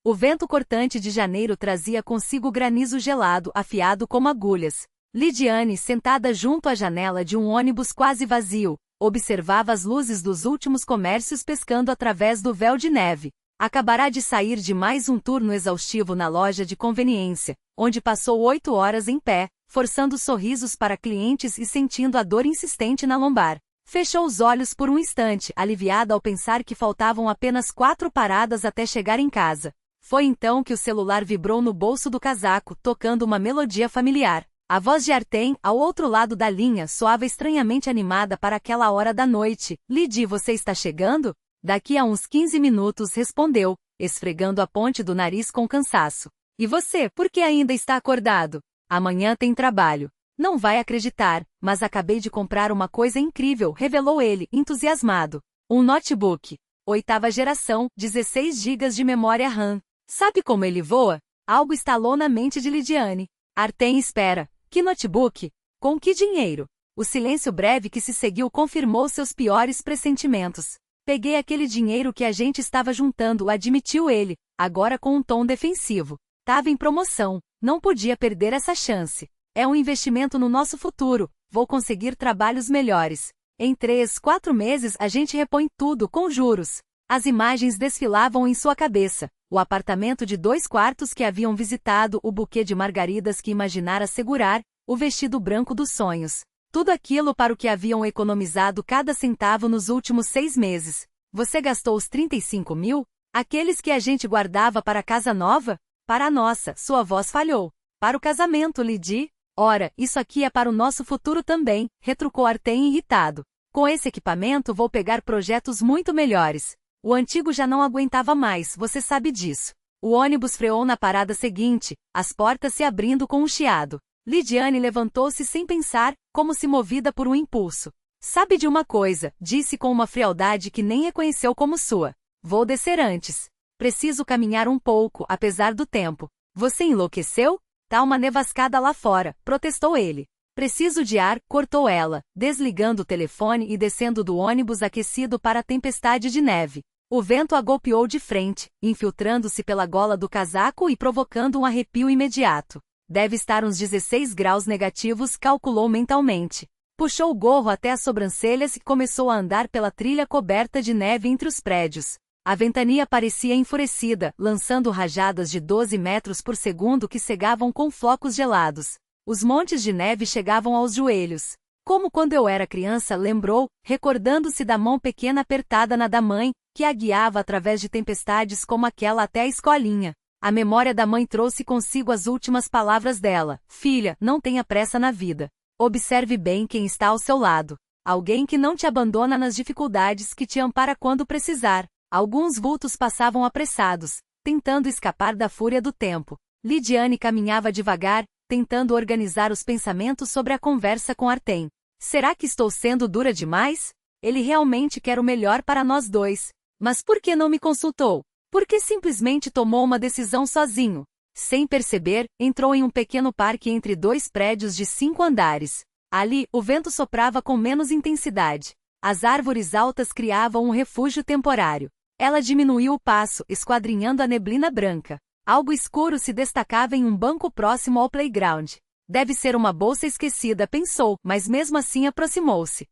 O vento cortante de janeiro trazia consigo granizo gelado, afiado como agulhas. Lidiane, sentada junto à janela de um ônibus quase vazio, observava as luzes dos últimos comércios pescando através do véu de neve. Acabará de sair de mais um turno exaustivo na loja de conveniência, onde passou 8 horas em pé, forçando sorrisos para clientes e sentindo a dor insistente na lombar. Fechou os olhos por um instante, aliviada ao pensar que faltavam apenas 4 paradas até chegar em casa. Foi então que o celular vibrou no bolso do casaco, tocando uma melodia familiar. A voz de Artem, ao outro lado da linha, soava estranhamente animada para aquela hora da noite. Lidi, você está chegando? Daqui a uns 15 minutos, respondeu, esfregando a ponte do nariz com cansaço. E você, por que ainda está acordado? Amanhã tem trabalho. Não vai acreditar, mas acabei de comprar uma coisa incrível, revelou ele, entusiasmado. Um notebook. 8ª geração, 16 GB de memória RAM. Sabe como ele voa? Algo estalou na mente de Lidiane. Artem espera. Que notebook? Com que dinheiro? O silêncio breve que se seguiu confirmou seus piores pressentimentos. Peguei aquele dinheiro que a gente estava juntando, admitiu ele, agora com um tom defensivo. Tava em promoção, não podia perder essa chance. É um investimento no nosso futuro, vou conseguir trabalhos melhores. Em 3, 4 meses a gente repõe tudo com juros. As imagens desfilavam em sua cabeça. O apartamento de 2 quartos que haviam visitado, o buquê de margaridas que imaginara segurar, o vestido branco dos sonhos. Tudo aquilo para o que haviam economizado cada centavo nos últimos 6 meses. Você gastou os 35 mil? Aqueles que a gente guardava para a casa nova? Para a nossa, sua voz falhou. Para o casamento, Lidi? Ora, isso aqui é para o nosso futuro também, retrucou Artem irritado. Com esse equipamento vou pegar projetos muito melhores. O antigo já não aguentava mais, você sabe disso. O ônibus freou na parada seguinte, as portas se abrindo com um chiado. Lidiane levantou-se sem pensar, como se movida por um impulso. Sabe de uma coisa, disse com uma frialdade que nem reconheceu como sua. Vou descer antes. Preciso caminhar um pouco, apesar do tempo. Você enlouqueceu? Tá uma nevascada lá fora, protestou ele. Preciso de ar, cortou ela, desligando o telefone e descendo do ônibus aquecido para a tempestade de neve. O vento a golpeou de frente, infiltrando-se pela gola do casaco e provocando um arrepio imediato. Deve estar uns 16 graus negativos, calculou mentalmente. Puxou o gorro até as sobrancelhas e começou a andar pela trilha coberta de neve entre os prédios. A ventania parecia enfurecida, lançando rajadas de 12 metros por segundo que cegavam com flocos gelados. Os montes de neve chegavam aos joelhos. Como quando eu era criança, lembrou, recordando-se da mão pequena apertada na da mãe, que a guiava através de tempestades como aquela até a escolinha. A memória da mãe trouxe consigo as últimas palavras dela. Filha, não tenha pressa na vida. Observe bem quem está ao seu lado. Alguém que não te abandona nas dificuldades, que te ampara quando precisar. Alguns vultos passavam apressados, tentando escapar da fúria do tempo. Lidiane caminhava devagar, tentando organizar os pensamentos sobre a conversa com Artem. Será que estou sendo dura demais? Ele realmente quer o melhor para nós dois. Mas por que não me consultou? Por que simplesmente tomou uma decisão sozinho? Sem perceber, entrou em um pequeno parque entre 2 prédios de 5 andares. Ali, o vento soprava com menos intensidade. As árvores altas criavam um refúgio temporário. Ela diminuiu o passo, esquadrinhando a neblina branca. Algo escuro se destacava em um banco próximo ao playground. Deve ser uma bolsa esquecida, pensou, mas mesmo assim aproximou-se.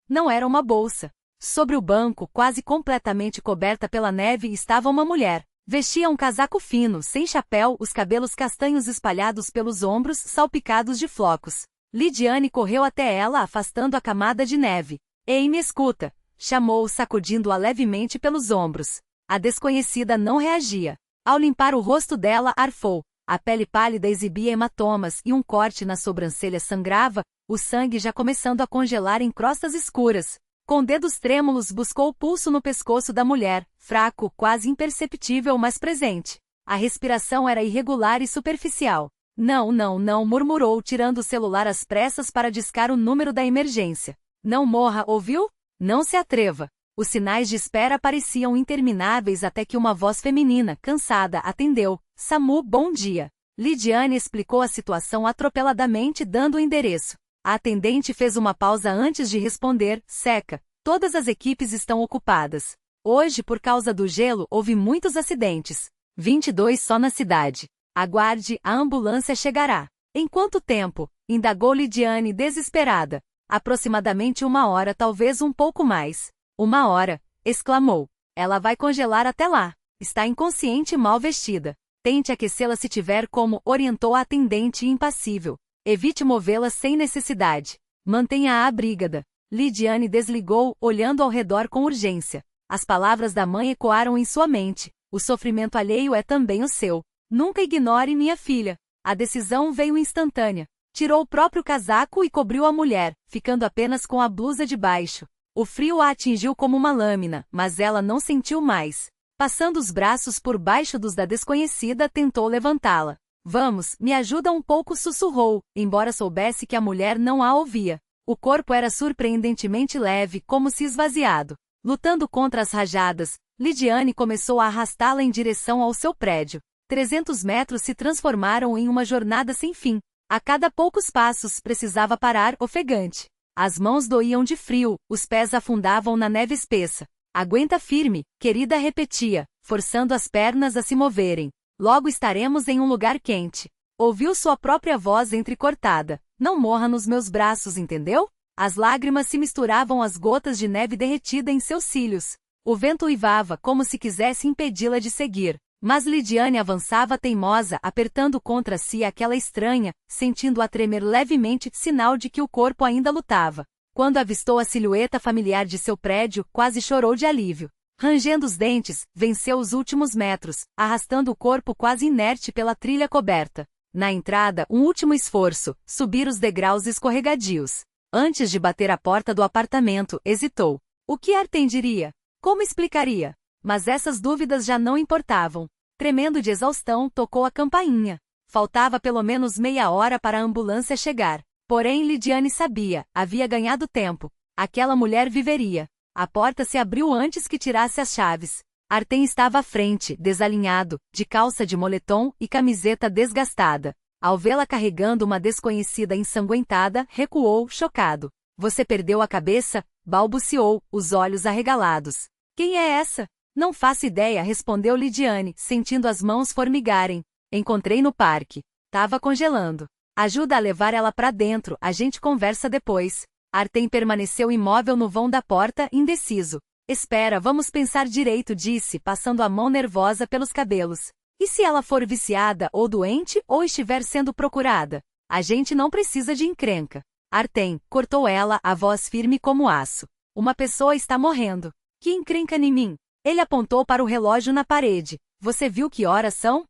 Não era uma bolsa. Sobre o banco, quase completamente coberta pela neve, estava uma mulher. Vestia um casaco fino, sem chapéu, os cabelos castanhos espalhados pelos ombros, salpicados de flocos. Lidiane correu até ela, afastando a camada de neve. Ei, me escuta! Chamou, sacudindo-a levemente pelos ombros. A desconhecida não reagia. Ao limpar o rosto dela, arfou. A pele pálida exibia hematomas e um corte na sobrancelha sangrava, o sangue já começando a congelar em crostas escuras. Com dedos trêmulos buscou o pulso no pescoço da mulher, fraco, quase imperceptível, mas presente. A respiração era irregular e superficial. Não, murmurou, tirando o celular às pressas para discar o número da emergência. Não morra, ouviu? Não se atreva. Os sinais de espera pareciam intermináveis até que uma voz feminina, cansada, atendeu. SAMU, bom dia. Lidiane explicou a situação atropeladamente, dando o endereço. A atendente fez uma pausa antes de responder. Seca. Todas as equipes estão ocupadas. Hoje, por causa do gelo, houve muitos acidentes. 22 só na cidade. Aguarde, a ambulância chegará. Em quanto tempo? Indagou Lidiane desesperada. Aproximadamente 1 hora, talvez um pouco mais. 1 hora, exclamou. Ela vai congelar até lá. Está inconsciente e mal vestida. Tente aquecê-la se tiver como, orientou a atendente impassível. Evite movê-la sem necessidade. Mantenha-a abrigada. Lidiane desligou, olhando ao redor com urgência. As palavras da mãe ecoaram em sua mente. O sofrimento alheio é também o seu. Nunca ignore minha filha. A decisão veio instantânea. Tirou o próprio casaco e cobriu a mulher, ficando apenas com a blusa de baixo. O frio a atingiu como uma lâmina, mas ela não sentiu mais. Passando os braços por baixo dos da desconhecida, tentou levantá-la. Vamos, me ajuda um pouco, sussurrou, embora soubesse que a mulher não a ouvia. O corpo era surpreendentemente leve, como se esvaziado. Lutando contra as rajadas, Lidiane começou a arrastá-la em direção ao seu prédio. 300 metros se transformaram em uma jornada sem fim. A cada poucos passos precisava parar, ofegante. As mãos doíam de frio, os pés afundavam na neve espessa. Aguenta firme, querida, repetia, forçando as pernas a se moverem. Logo estaremos em um lugar quente. Ouviu sua própria voz entrecortada. Não morra nos meus braços, entendeu? As lágrimas se misturavam às gotas de neve derretida em seus cílios. O vento uivava como se quisesse impedi-la de seguir. Mas Lidiane avançava teimosa, apertando contra si aquela estranha, sentindo-a tremer levemente, sinal de que o corpo ainda lutava. Quando avistou a silhueta familiar de seu prédio, quase chorou de alívio. Rangendo os dentes, venceu os últimos metros, arrastando o corpo quase inerte pela trilha coberta. Na entrada, um último esforço, subir os degraus escorregadios. Antes de bater a porta do apartamento, hesitou. O que Artem diria? Como explicaria? Mas essas dúvidas já não importavam. Tremendo de exaustão, tocou a campainha. Faltava pelo menos meia hora para a ambulância chegar. Porém, Lidiane sabia, havia ganhado tempo. Aquela mulher viveria. A porta se abriu antes que tirasse as chaves. Artem estava à frente, desalinhado, de calça de moletom e camiseta desgastada. Ao vê-la carregando uma desconhecida ensanguentada, recuou, chocado. Você perdeu a cabeça? Balbuciou, os olhos arregalados. Quem é essa? Não faço ideia, respondeu Lidiane, sentindo as mãos formigarem. Encontrei no parque. Tava congelando. Ajuda a levar ela pra dentro, a gente conversa depois. Artem permaneceu imóvel no vão da porta, indeciso. Espera, vamos pensar direito, disse, passando a mão nervosa pelos cabelos. E se ela for viciada ou doente ou estiver sendo procurada? A gente não precisa de encrenca. Artem, cortou ela, a voz firme como aço. Uma pessoa está morrendo. Que encrenca em mim? Ele apontou para o relógio na parede. Você viu que horas são?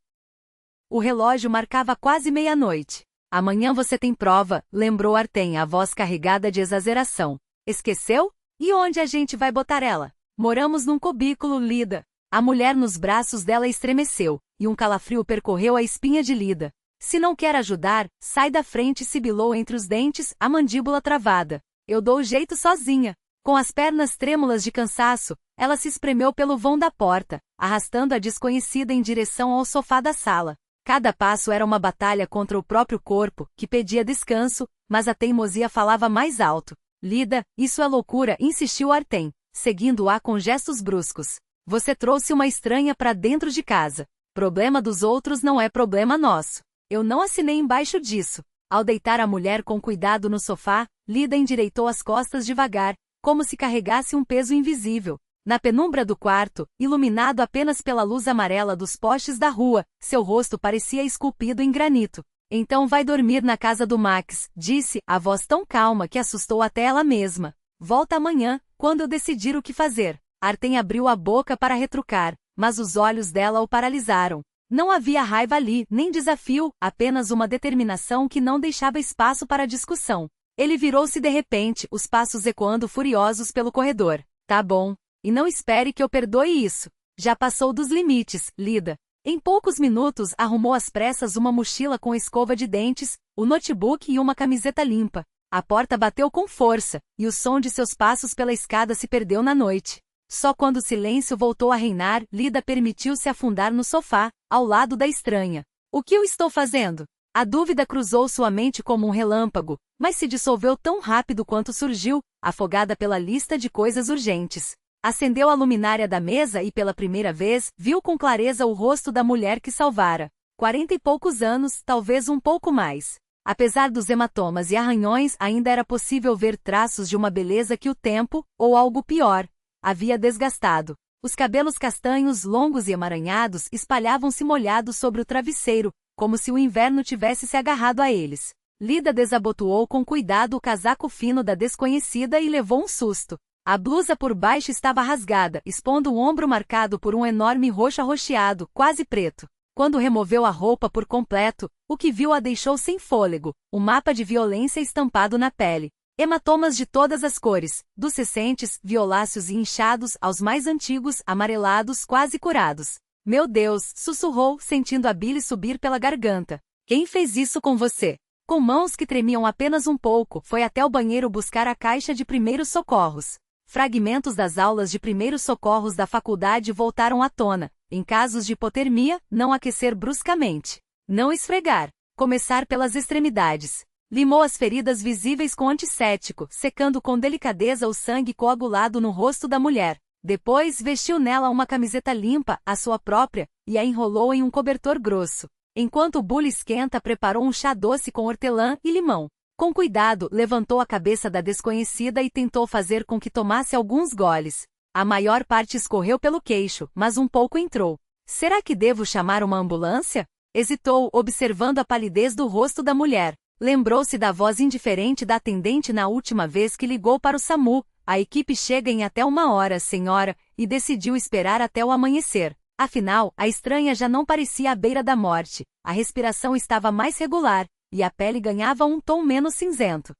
O relógio marcava quase meia-noite. Amanhã você tem prova, lembrou Artem, a voz carregada de exageração. Esqueceu? E onde a gente vai botar ela? Moramos num cubículo, Lida. A mulher nos braços dela estremeceu, e um calafrio percorreu a espinha de Lida. Se não quer ajudar, sai da frente, sibilou entre os dentes, a mandíbula travada. Eu dou o jeito sozinha. Com as pernas trêmulas de cansaço, ela se espremeu pelo vão da porta, arrastando a desconhecida em direção ao sofá da sala. Cada passo era uma batalha contra o próprio corpo, que pedia descanso, mas a teimosia falava mais alto. Lida, isso é loucura, insistiu Artem, seguindo-a com gestos bruscos. Você trouxe uma estranha para dentro de casa. Problema dos outros não é problema nosso. Eu não assinei embaixo disso. Ao deitar a mulher com cuidado no sofá, Lida endireitou as costas devagar, como se carregasse um peso invisível. Na penumbra do quarto, iluminado apenas pela luz amarela dos postes da rua, seu rosto parecia esculpido em granito. Então vai dormir na casa do Max, disse, a voz tão calma que assustou até ela mesma. Volta amanhã, quando eu decidir o que fazer. Artem abriu a boca para retrucar, mas os olhos dela o paralisaram. Não havia raiva ali, nem desafio, apenas uma determinação que não deixava espaço para discussão. Ele virou-se de repente, os passos ecoando furiosos pelo corredor. Tá bom. E não espere que eu perdoe isso. Já passou dos limites, Lida. Em poucos minutos arrumou às pressas uma mochila com escova de dentes, o notebook e uma camiseta limpa. A porta bateu com força, e o som de seus passos pela escada se perdeu na noite. Só quando o silêncio voltou a reinar, Lida permitiu-se afundar no sofá, ao lado da estranha. O que eu estou fazendo? A dúvida cruzou sua mente como um relâmpago, mas se dissolveu tão rápido quanto surgiu, afogada pela lista de coisas urgentes. Acendeu a luminária da mesa e pela primeira vez, viu com clareza o rosto da mulher que salvara. 40 e poucos anos, talvez um pouco mais. Apesar dos hematomas e arranhões, ainda era possível ver traços de uma beleza que o tempo, ou algo pior, havia desgastado. Os cabelos castanhos, longos e emaranhados, espalhavam-se molhados sobre o travesseiro, como se o inverno tivesse se agarrado a eles. Lida desabotoou com cuidado o casaco fino da desconhecida e levou um susto. A blusa por baixo estava rasgada, expondo o ombro marcado por um enorme roxo arroxeado, quase preto. Quando removeu a roupa por completo, o que viu a deixou sem fôlego, um mapa de violência estampado na pele. Hematomas de todas as cores, dos recentes, violáceos e inchados, aos mais antigos, amarelados, quase curados. Meu Deus, sussurrou, sentindo a bile subir pela garganta. Quem fez isso com você? Com mãos que tremiam apenas um pouco, foi até o banheiro buscar a caixa de primeiros socorros. Fragmentos das aulas de primeiros socorros da faculdade voltaram à tona. Em casos de hipotermia, não aquecer bruscamente. Não esfregar. Começar pelas extremidades. Limou as feridas visíveis com antisséptico, secando com delicadeza o sangue coagulado no rosto da mulher. Depois, vestiu nela uma camiseta limpa, a sua própria, e a enrolou em um cobertor grosso. Enquanto o bule esquenta, preparou um chá doce com hortelã e limão. Com cuidado, levantou a cabeça da desconhecida e tentou fazer com que tomasse alguns goles. A maior parte escorreu pelo queixo, mas um pouco entrou. Será que devo chamar uma ambulância? Hesitou, observando a palidez do rosto da mulher. Lembrou-se da voz indiferente da atendente na última vez que ligou para o SAMU. A equipe chega em até 1 hora, senhora, e decidiu esperar até o amanhecer. Afinal, a estranha já não parecia à beira da morte. A respiração estava mais regular, e a pele ganhava um tom menos cinzento.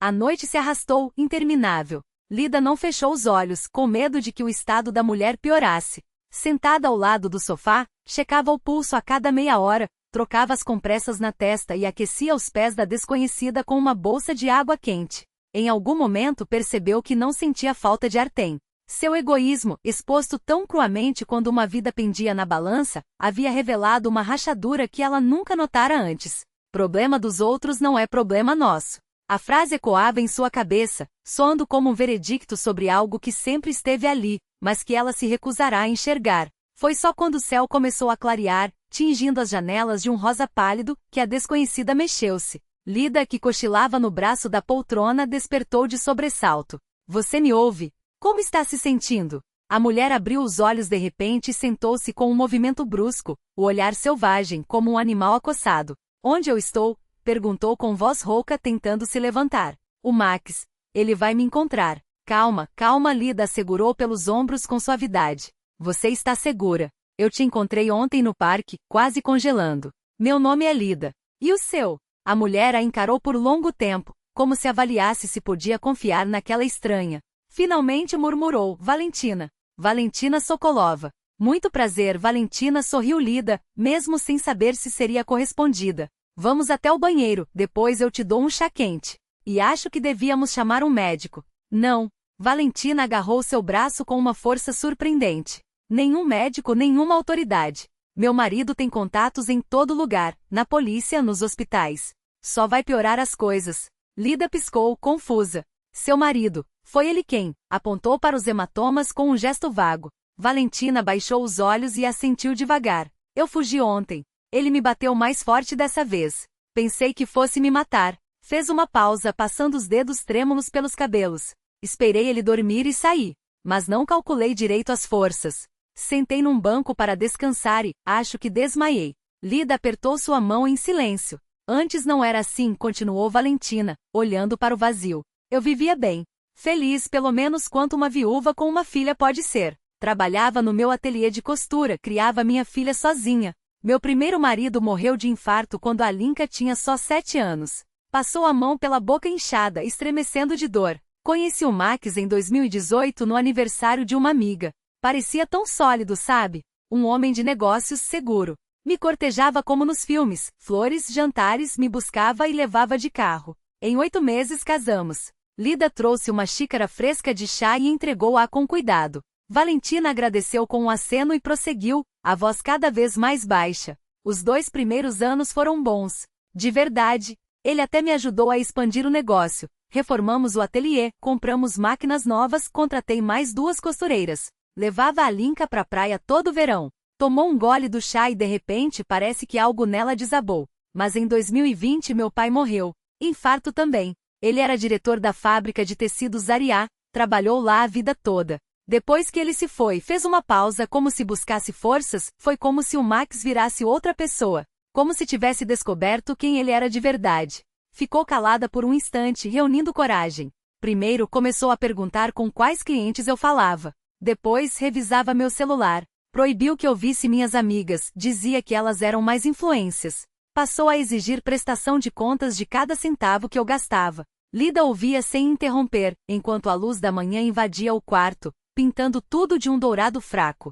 A noite se arrastou, interminável. Lida não fechou os olhos, com medo de que o estado da mulher piorasse. Sentada ao lado do sofá, checava o pulso a cada meia hora, trocava as compressas na testa e aquecia os pés da desconhecida com uma bolsa de água quente. Em algum momento percebeu que não sentia falta de Artem. Seu egoísmo, exposto tão cruamente quando uma vida pendia na balança, havia revelado uma rachadura que ela nunca notara antes. Problema dos outros não é problema nosso. A frase ecoava em sua cabeça, soando como um veredicto sobre algo que sempre esteve ali, mas que ela se recusará a enxergar. Foi só quando o céu começou a clarear, tingindo as janelas de um rosa pálido, que a desconhecida mexeu-se. Lida, que cochilava no braço da poltrona, despertou de sobressalto. Você me ouve? Como está se sentindo? A mulher abriu os olhos de repente e sentou-se com um movimento brusco, o olhar selvagem, como um animal acossado. Onde eu estou? Perguntou com voz rouca, tentando se levantar. O Max. Ele vai me encontrar. Calma, calma, Lida assegurou pelos ombros com suavidade. Você está segura. Eu te encontrei ontem no parque, quase congelando. Meu nome é Lida. E o seu? A mulher a encarou por longo tempo, como se avaliasse se podia confiar naquela estranha. Finalmente murmurou, Valentina. Valentina Sokolova. Muito prazer, Valentina, sorriu Lida, mesmo sem saber se seria correspondida. Vamos até o banheiro, depois eu te dou um chá quente. E acho que devíamos chamar um médico. Não. Valentina agarrou seu braço com uma força surpreendente. Nenhum médico, nenhuma autoridade. Meu marido tem contatos em todo lugar, na polícia, nos hospitais. Só vai piorar as coisas. Lida piscou, confusa. Seu marido. Foi ele quem? Apontou para os hematomas com um gesto vago. Valentina baixou os olhos e assentiu devagar. Eu fugi ontem. Ele me bateu mais forte dessa vez. Pensei que fosse me matar. Fez uma pausa, passando os dedos trêmulos pelos cabelos. Esperei ele dormir e saí. Mas não calculei direito as forças. Sentei num banco para descansar e, acho que desmaiei. Lida apertou sua mão em silêncio. Antes não era assim, continuou Valentina, olhando para o vazio. Eu vivia bem. Feliz pelo menos quanto uma viúva com uma filha pode ser. Trabalhava no meu ateliê de costura, criava minha filha sozinha. Meu primeiro marido morreu de infarto quando a Linka tinha só 7 anos. Passou a mão pela boca inchada, estremecendo de dor. Conheci o Max em 2018 no aniversário de uma amiga. Parecia tão sólido, sabe? Um homem de negócios seguro. Me cortejava como nos filmes, flores, jantares, me buscava e levava de carro. Em 8 meses casamos. Lida trouxe uma xícara fresca de chá e entregou-a com cuidado. Valentina agradeceu com um aceno e prosseguiu, a voz cada vez mais baixa. Os 2 primeiros anos foram bons. De verdade. Ele até me ajudou a expandir o negócio. Reformamos o ateliê, compramos máquinas novas, contratei mais 2 costureiras. Levava a Linka pra praia todo verão. Tomou um gole do chá e de repente parece que algo nela desabou. Mas em 2020 meu pai morreu. Infarto também. Ele era diretor da fábrica de tecidos Ariá, trabalhou lá a vida toda. Depois que ele se foi, fez uma pausa como se buscasse forças, foi como se o Max virasse outra pessoa. Como se tivesse descoberto quem ele era de verdade. Ficou calada por um instante, reunindo coragem. Primeiro começou a perguntar com quais clientes eu falava. Depois revisava meu celular. Proibiu que eu visse minhas amigas, dizia que elas eram mais influências. Passou a exigir prestação de contas de cada centavo que eu gastava. Lida ouvia sem interromper, enquanto a luz da manhã invadia o quarto, pintando tudo de um dourado fraco.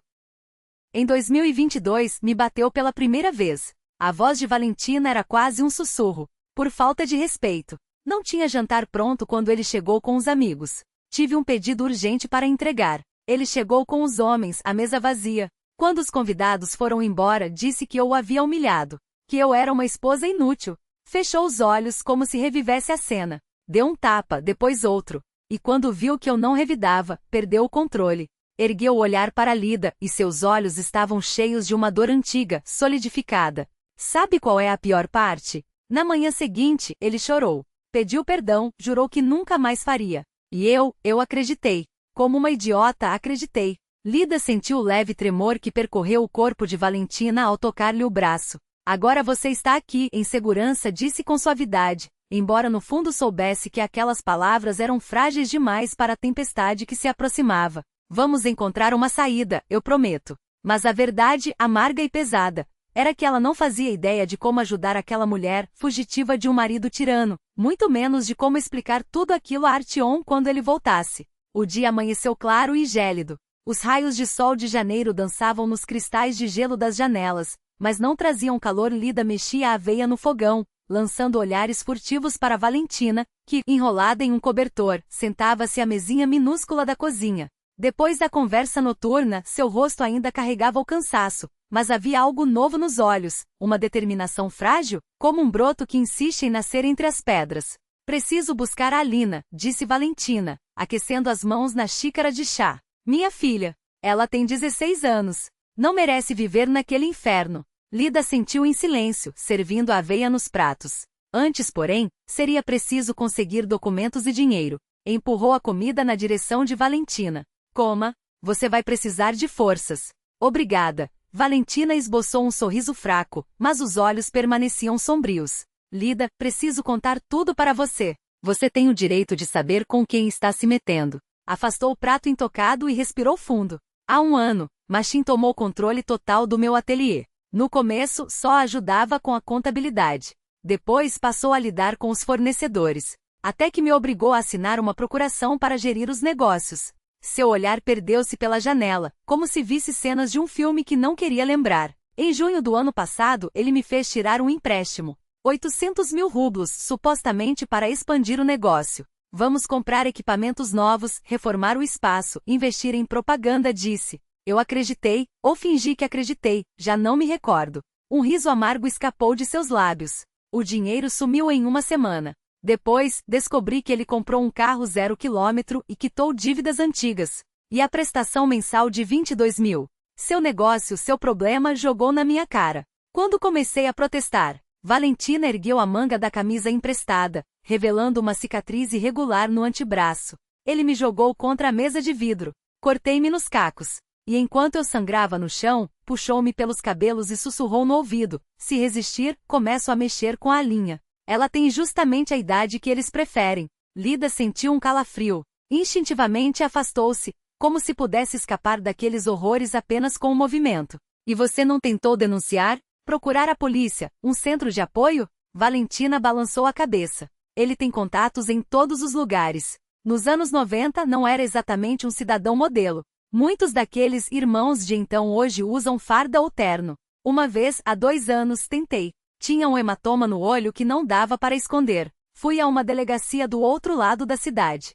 Em 2022, me bateu pela primeira vez. A voz de Valentina era quase um sussurro. Por falta de respeito. Não tinha jantar pronto quando ele chegou com os amigos. Tive um pedido urgente para entregar. Ele chegou com os homens, a mesa vazia. Quando os convidados foram embora, disse que eu o havia humilhado. Que eu era uma esposa inútil. Fechou os olhos como se revivesse a cena. Deu um tapa, depois outro. E quando viu que eu não revidava, perdeu o controle. Ergueu o olhar para Lida, e seus olhos estavam cheios de uma dor antiga, solidificada. Sabe qual é a pior parte? Na manhã seguinte, ele chorou. Pediu perdão, jurou que nunca mais faria. E eu acreditei. Como uma idiota, acreditei. Lida sentiu o leve tremor que percorreu o corpo de Valentina ao tocar-lhe o braço. Agora você está aqui, em segurança, disse com suavidade, embora no fundo soubesse que aquelas palavras eram frágeis demais para a tempestade que se aproximava. Vamos encontrar uma saída, eu prometo. Mas a verdade, amarga e pesada, era que ela não fazia ideia de como ajudar aquela mulher, fugitiva de um marido tirano, muito menos de como explicar tudo aquilo a Artyom quando ele voltasse. O dia amanheceu claro e gélido. Os raios de sol de janeiro dançavam nos cristais de gelo das janelas, mas não traziam calor. Lida mexia a aveia no fogão, lançando olhares furtivos para Valentina, que, enrolada em um cobertor, sentava-se à mesinha minúscula da cozinha. Depois da conversa noturna, seu rosto ainda carregava o cansaço, mas havia algo novo nos olhos, uma determinação frágil, como um broto que insiste em nascer entre as pedras. Preciso buscar a Alina, disse Valentina, aquecendo as mãos na xícara de chá. Minha filha. Ela tem 16 anos. Não merece viver naquele inferno. Lida sentiu em silêncio, servindo a aveia nos pratos. Antes, porém, seria preciso conseguir documentos e dinheiro. Empurrou a comida na direção de Valentina. Coma. Você vai precisar de forças. Obrigada. Valentina esboçou um sorriso fraco, mas os olhos permaneciam sombrios. Lida, preciso contar tudo para você. Você tem o direito de saber com quem está se metendo. Afastou o prato intocado e respirou fundo. Há 1 ano, Machin tomou controle total do meu ateliê. No começo, só ajudava com a contabilidade. Depois passou a lidar com os fornecedores. Até que me obrigou a assinar uma procuração para gerir os negócios. Seu olhar perdeu-se pela janela, como se visse cenas de um filme que não queria lembrar. Em junho do ano passado, ele me fez tirar um empréstimo. 800 mil rublos, supostamente para expandir o negócio. Vamos comprar equipamentos novos, reformar o espaço, investir em propaganda, disse. Eu acreditei, ou fingi que acreditei, já não me recordo. Um riso amargo escapou de seus lábios. O dinheiro sumiu em 1 semana. Depois, descobri que ele comprou um carro 0 km e quitou dívidas antigas. E a prestação mensal de 22 mil. Seu negócio, seu problema, jogou na minha cara. Quando comecei a protestar, Valentina ergueu a manga da camisa emprestada, revelando uma cicatriz irregular no antebraço. Ele me jogou contra a mesa de vidro. Cortei-me nos cacos. E enquanto eu sangrava no chão, puxou-me pelos cabelos e sussurrou no ouvido. Se resistir, começo a mexer com a linha. Ela tem justamente a idade que eles preferem. Lida sentiu um calafrio. Instintivamente afastou-se, como se pudesse escapar daqueles horrores apenas com o movimento. E você não tentou denunciar? Procurar a polícia, um centro de apoio? Valentina balançou a cabeça. Ele tem contatos em todos os lugares. Nos anos 90 não era exatamente um cidadão modelo. Muitos daqueles irmãos de então hoje usam farda ou terno. Uma vez, há 2 anos, tentei. Tinha um hematoma no olho que não dava para esconder. Fui a uma delegacia do outro lado da cidade.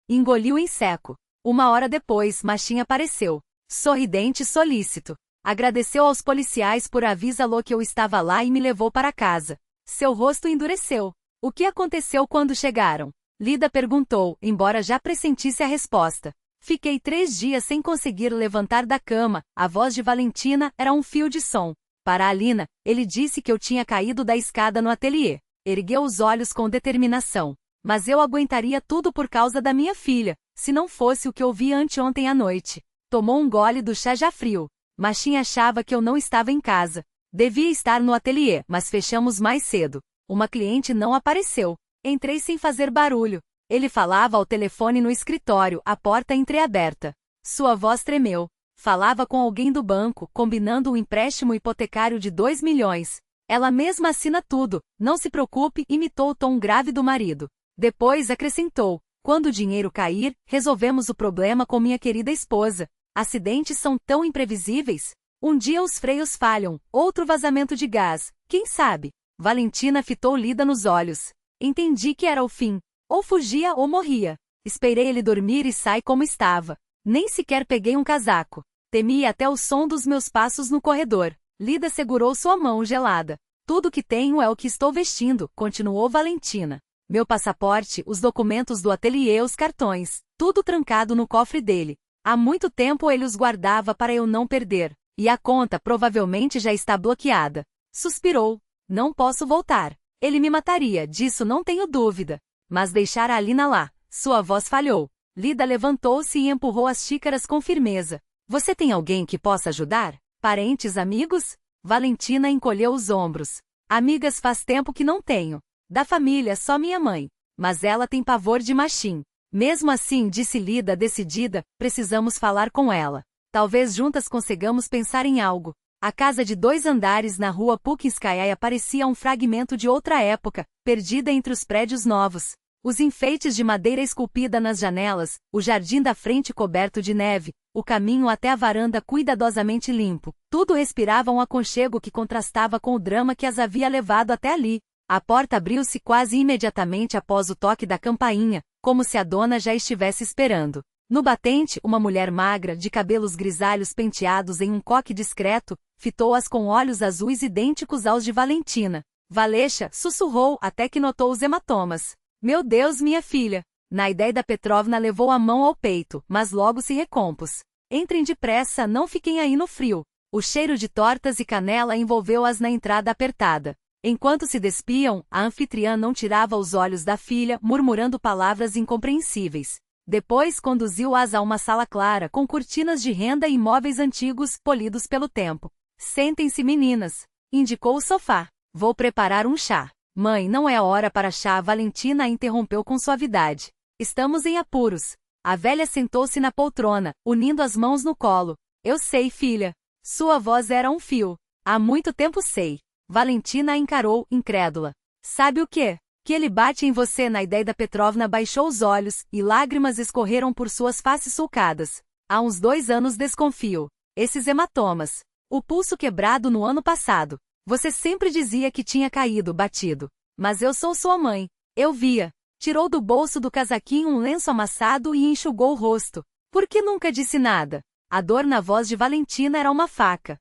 Engoliu em seco. 1 hora depois, Machin apareceu. Sorridente e solícito. Agradeceu aos policiais por avisá-lo que eu estava lá e me levou para casa. Seu rosto endureceu. O que aconteceu quando chegaram? Lida perguntou, embora já pressentisse a resposta. Fiquei 3 dias sem conseguir levantar da cama. A voz de Valentina era um fio de som. Para Alina, ele disse que eu tinha caído da escada no ateliê. Ergueu os olhos com determinação. Mas eu aguentaria tudo por causa da minha filha, se não fosse o que eu vi anteontem à noite. Tomou um gole do chá já frio. Machinha achava que eu não estava em casa. Devia estar no ateliê, mas fechamos mais cedo. Uma cliente não apareceu. Entrei sem fazer barulho. Ele falava ao telefone no escritório, a porta entreaberta. Sua voz tremeu. Falava com alguém do banco, combinando um empréstimo hipotecário de 2 milhões. Ela mesma assina tudo, não se preocupe, imitou o tom grave do marido. Depois acrescentou, quando o dinheiro cair, resolvemos o problema com minha querida esposa. Acidentes são tão imprevisíveis. Um dia os freios falham, outro vazamento de gás, quem sabe? Valentina fitou Lida nos olhos. Entendi que era o fim. Ou fugia ou morria. Esperei ele dormir e saí como estava. Nem sequer peguei um casaco. Temi até o som dos meus passos no corredor. Lida segurou sua mão gelada. Tudo que tenho é o que estou vestindo, continuou Valentina. Meu passaporte, os documentos do ateliê, os cartões, tudo trancado no cofre dele. Há muito tempo ele os guardava para eu não perder. E a conta provavelmente já está bloqueada. Suspirou. Não posso voltar. Ele me mataria, disso não tenho dúvida. Mas deixar a Alina lá. Sua voz falhou. Lida levantou-se e empurrou as xícaras com firmeza. Você tem alguém que possa ajudar? Parentes, amigos? Valentina encolheu os ombros. Amigas faz tempo que não tenho. Da família só minha mãe. Mas ela tem pavor de Machim. Mesmo assim, disse Lida decidida, precisamos falar com ela. Talvez juntas consigamos pensar em algo. A casa de 2 andares na rua Pukinskaya parecia um fragmento de outra época, perdida entre os prédios novos. Os enfeites de madeira esculpida nas janelas, o jardim da frente coberto de neve, o caminho até a varanda cuidadosamente limpo, tudo respirava um aconchego que contrastava com o drama que as havia levado até ali. A porta abriu-se quase imediatamente após o toque da campainha, como se a dona já estivesse esperando. No batente, uma mulher magra, de cabelos grisalhos penteados em um coque discreto, fitou-as com olhos azuis idênticos aos de Valentina. Valesha, sussurrou, até que notou os hematomas. Meu Deus, minha filha! Naidéia Petrovna levou a mão ao peito, mas logo se recompôs. Entrem depressa, não fiquem aí no frio. O cheiro de tortas e canela envolveu-as na entrada apertada. Enquanto se despiam, a anfitriã não tirava os olhos da filha, murmurando palavras incompreensíveis. Depois conduziu-as a uma sala clara com cortinas de renda e móveis antigos, polidos pelo tempo. Sentem-se, meninas. Indicou o sofá. Vou preparar um chá. Mãe, não é hora para chá, Valentina a interrompeu com suavidade. Estamos em apuros. A velha sentou-se na poltrona, unindo as mãos no colo. Eu sei, filha. Sua voz era um fio. Há muito tempo sei. Valentina a encarou, incrédula. Sabe o quê? Que ele bate em você. Naidéia Petrovna baixou os olhos, e lágrimas escorreram por suas faces sulcadas. Há uns 2 anos desconfio. Esses hematomas. O pulso quebrado no ano passado. Você sempre dizia que tinha caído, batido. Mas eu sou sua mãe. Eu via. Tirou do bolso do casaquinho um lenço amassado e enxugou o rosto. Por que nunca disse nada? A dor na voz de Valentina era uma faca.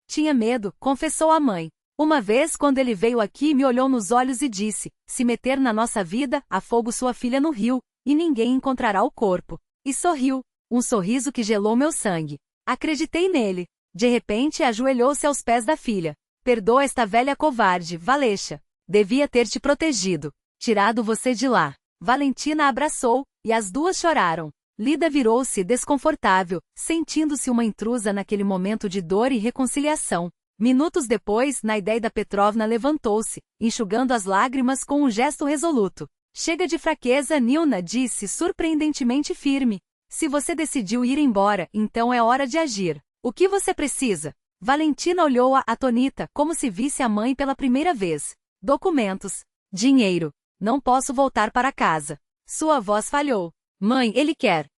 Tinha medo, confessou a mãe. Uma vez, quando ele veio aqui, me olhou nos olhos e disse, se meter na nossa vida, afogo sua filha no rio, e ninguém encontrará o corpo. E sorriu. Um sorriso que gelou meu sangue. Acreditei nele. De repente, ajoelhou-se aos pés da filha. Perdoa esta velha covarde, Valesha. Devia ter te protegido. Tirado você de lá. Valentina a abraçou, e as duas choraram. Lida virou-se desconfortável, sentindo-se uma intrusa naquele momento de dor e reconciliação. Minutos depois, Naidéia Petrovna levantou-se, enxugando as lágrimas com um gesto resoluto. Chega de fraqueza, Nilna, disse surpreendentemente firme. Se você decidiu ir embora, então é hora de agir. O que você precisa? Valentina olhou-a atônita, como se visse a mãe pela primeira vez. Documentos. Dinheiro. Não posso voltar para casa. Sua voz falhou. Mãe, ele quer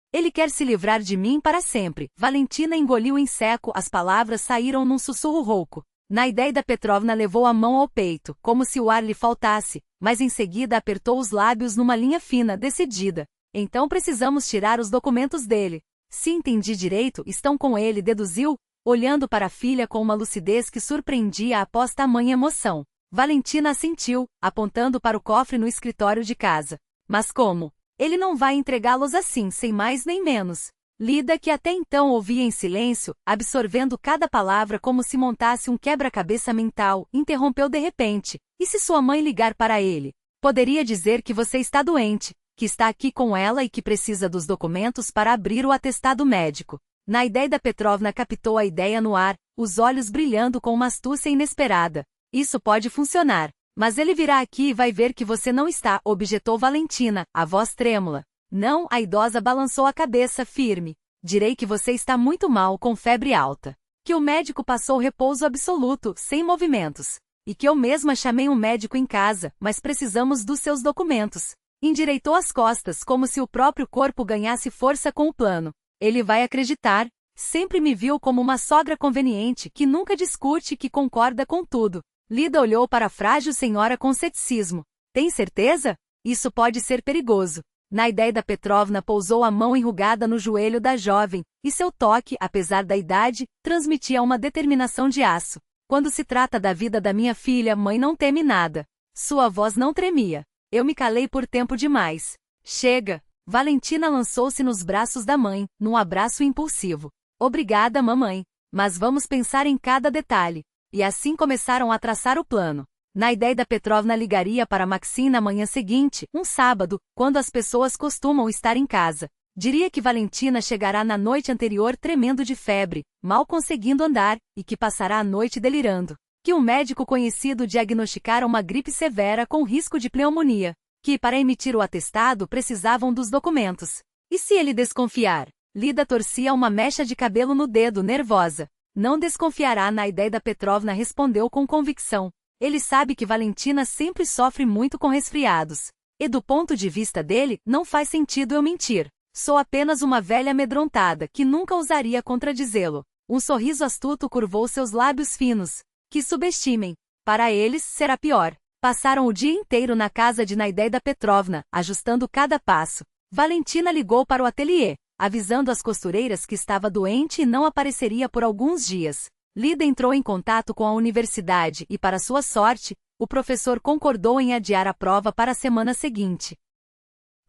se livrar de mim para sempre. Valentina engoliu em seco, as palavras saíram num sussurro rouco. Naidéia Petrovna levou a mão ao peito, como se o ar lhe faltasse, mas em seguida apertou os lábios numa linha fina, decidida. Então precisamos tirar os documentos dele. Se entendi direito, estão com ele, deduziu, olhando para a filha com uma lucidez que surpreendia após tamanha emoção. Valentina assentiu, apontando para o cofre no escritório de casa. Mas como? Ele não vai entregá-los assim, sem mais nem menos. Lida, que até então ouvia em silêncio, absorvendo cada palavra como se montasse um quebra-cabeça mental, interrompeu de repente. E se sua mãe ligar para ele? Poderia dizer que você está doente, que está aqui com ela e que precisa dos documentos para abrir o atestado médico. Naideda Petrovna captou a ideia no ar, os olhos brilhando com uma astúcia inesperada. Isso pode funcionar. Mas ele virá aqui e vai ver que você não está, objetou Valentina, a voz trêmula. Não, a idosa balançou a cabeça firme. Direi que você está muito mal, com febre alta. Que o médico passou repouso absoluto, sem movimentos. E que eu mesma chamei um médico em casa, mas precisamos dos seus documentos. Endireitou as costas como se o próprio corpo ganhasse força com o plano. Ele vai acreditar. Sempre me viu como uma sogra conveniente, que nunca discute e que concorda com tudo. Lida olhou para a frágil senhora com ceticismo. Tem certeza? Isso pode ser perigoso. Naideda Petrovna pousou a mão enrugada no joelho da jovem, e seu toque, apesar da idade, transmitia uma determinação de aço. Quando se trata da vida da minha filha, mãe não teme nada. Sua voz não tremia. Eu me calei por tempo demais. Chega! Valentina lançou-se nos braços da mãe, num abraço impulsivo. Obrigada, mamãe. Mas vamos pensar em cada detalhe. E assim começaram a traçar o plano. Naideda Petrovna ligaria para Maxim na manhã seguinte, um sábado, quando as pessoas costumam estar em casa. Diria que Valentina chegará na noite anterior tremendo de febre, mal conseguindo andar, e que passará a noite delirando. Que um médico conhecido diagnosticara uma gripe severa com risco de pneumonia. Que, para emitir o atestado, precisavam dos documentos. E se ele desconfiar? Lida torcia uma mecha de cabelo no dedo, nervosa. Não desconfiará, Naideda Petrovna respondeu com convicção. Ele sabe que Valentina sempre sofre muito com resfriados. E do ponto de vista dele, não faz sentido eu mentir. Sou apenas uma velha amedrontada, que nunca ousaria contradizê-lo. Um sorriso astuto curvou seus lábios finos. Que subestimem. Para eles, será pior. Passaram o dia inteiro na casa de Naideda Petrovna, ajustando cada passo. Valentina ligou para o ateliê, avisando as costureiras que estava doente e não apareceria por alguns dias. Lida entrou em contato com a universidade e, para sua sorte, o professor concordou em adiar a prova para a semana seguinte.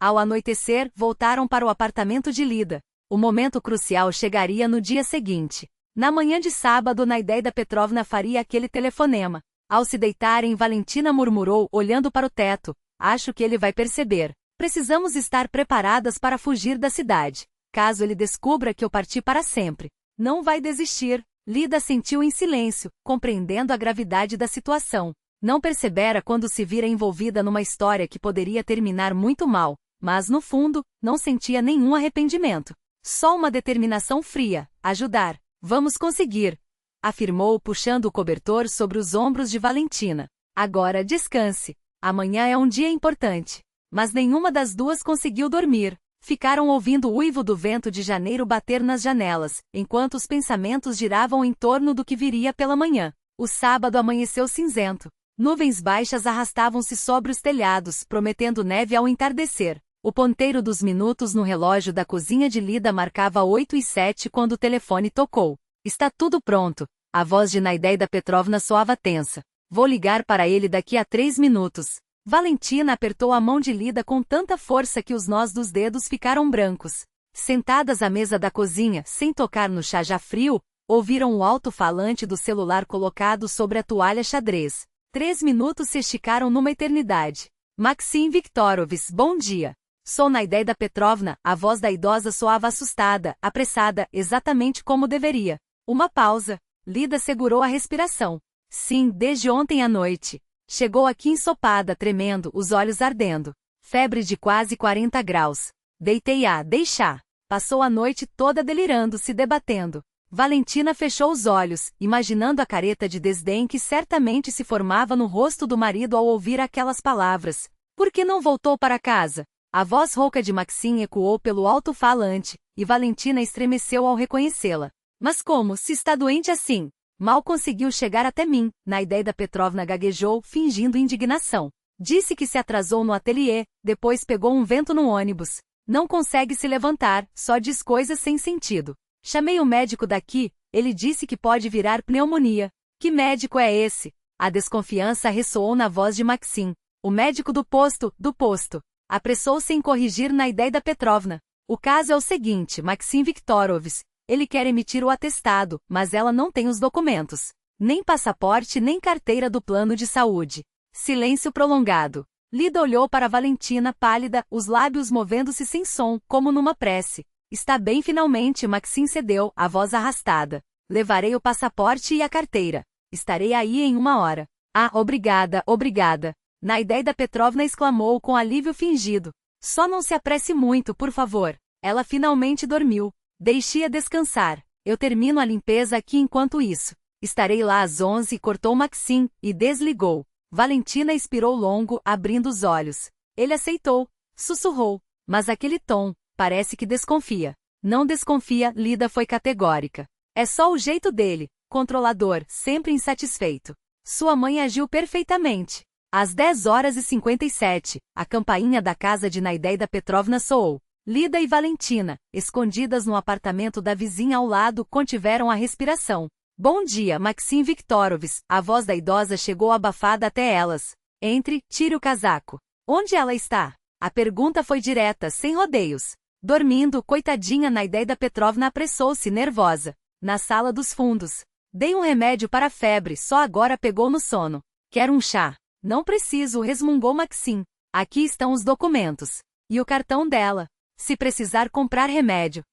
Ao anoitecer, voltaram para o apartamento de Lida. O momento crucial chegaria no dia seguinte. Na manhã de sábado, Naideda Petrovna faria aquele telefonema. Ao se deitarem, Valentina murmurou, olhando para o teto. Acho que ele vai perceber. Precisamos estar preparadas para fugir da cidade. Caso ele descubra que eu parti para sempre. Não vai desistir. Lida sentiu em silêncio, compreendendo a gravidade da situação. Não percebera quando se vira envolvida numa história que poderia terminar muito mal, mas no fundo, não sentia nenhum arrependimento. Só uma determinação fria, ajudar. Vamos conseguir, afirmou, puxando o cobertor sobre os ombros de Valentina. Agora descanse. Amanhã é um dia importante. Mas nenhuma das duas conseguiu dormir. Ficaram ouvindo o uivo do vento de janeiro bater nas janelas, enquanto os pensamentos giravam em torno do que viria pela manhã. O sábado amanheceu cinzento. Nuvens baixas arrastavam-se sobre os telhados, prometendo neve ao entardecer. O ponteiro dos minutos no relógio da cozinha de Lida marcava 8h07 quando o telefone tocou. Está tudo pronto. A voz de Naideda Petrovna soava tensa. Vou ligar para ele daqui a 3 minutos. Valentina apertou a mão de Lida com tanta força que os nós dos dedos ficaram brancos. Sentadas à mesa da cozinha, sem tocar no chá já frio, ouviram o alto-falante do celular colocado sobre a toalha xadrez. 3 minutos se esticaram numa eternidade. Maxim Viktorovich, bom dia. Sou Naideda Petrovna, a voz da idosa soava assustada, apressada, exatamente como deveria. Uma pausa. Lida segurou a respiração. Sim, desde ontem à noite. Chegou aqui ensopada, tremendo, os olhos ardendo. Febre de quase 40 graus. Deitei-a, deixar. Passou a noite toda delirando, se debatendo. Valentina fechou os olhos, imaginando a careta de desdém que certamente se formava no rosto do marido ao ouvir aquelas palavras. Por que não voltou para casa? A voz rouca de Maxim ecoou pelo alto-falante, e Valentina estremeceu ao reconhecê-la. Mas como, se está doente assim? Mal conseguiu chegar até mim, Naideda Petrovna gaguejou, fingindo indignação. Disse que se atrasou no ateliê, depois pegou um vento no ônibus. Não consegue se levantar, só diz coisas sem sentido. Chamei o médico daqui, ele disse que pode virar pneumonia. Que médico é esse? A desconfiança ressoou na voz de Maxim. O médico do posto, do posto. Apressou-se em corrigir Naidéida Petrovna. O caso é o seguinte, Maxim Viktorovich, ele quer emitir o atestado, mas ela não tem os documentos. Nem passaporte nem carteira do plano de saúde. Silêncio prolongado. Lida olhou para Valentina pálida, os lábios movendo-se sem som, como numa prece. Está bem finalmente, Maxim cedeu, a voz arrastada. Levarei o passaporte e a carteira. Estarei aí em 1 hora. Ah, obrigada, obrigada. Naidéida Petrovna exclamou com alívio fingido. Só não se apresse muito, por favor. Ela finalmente dormiu. Deixe-a descansar. Eu termino a limpeza aqui enquanto isso. Estarei lá às 11, cortou Maxim, e desligou. Valentina expirou longo, abrindo os olhos. Ele aceitou. Sussurrou. Mas aquele tom, parece que desconfia. Não desconfia, Lida foi categórica. É só o jeito dele, controlador, sempre insatisfeito. Sua mãe agiu perfeitamente. Às 10h57, a campainha da casa de Naidéida Petrovna soou. Lida e Valentina, escondidas no apartamento da vizinha ao lado, contiveram a respiração. Bom dia, Maxim Viktorovich, a voz da idosa chegou abafada até elas. Entre, tire o casaco. Onde ela está? A pergunta foi direta, sem rodeios. Dormindo, coitadinha, Naidéida Petrovna apressou-se, nervosa. Na sala dos fundos. Dei um remédio para a febre, só agora pegou no sono. Quer um chá? Não preciso, resmungou Maxim. Aqui estão os documentos. E o cartão dela. Se precisar comprar remédio.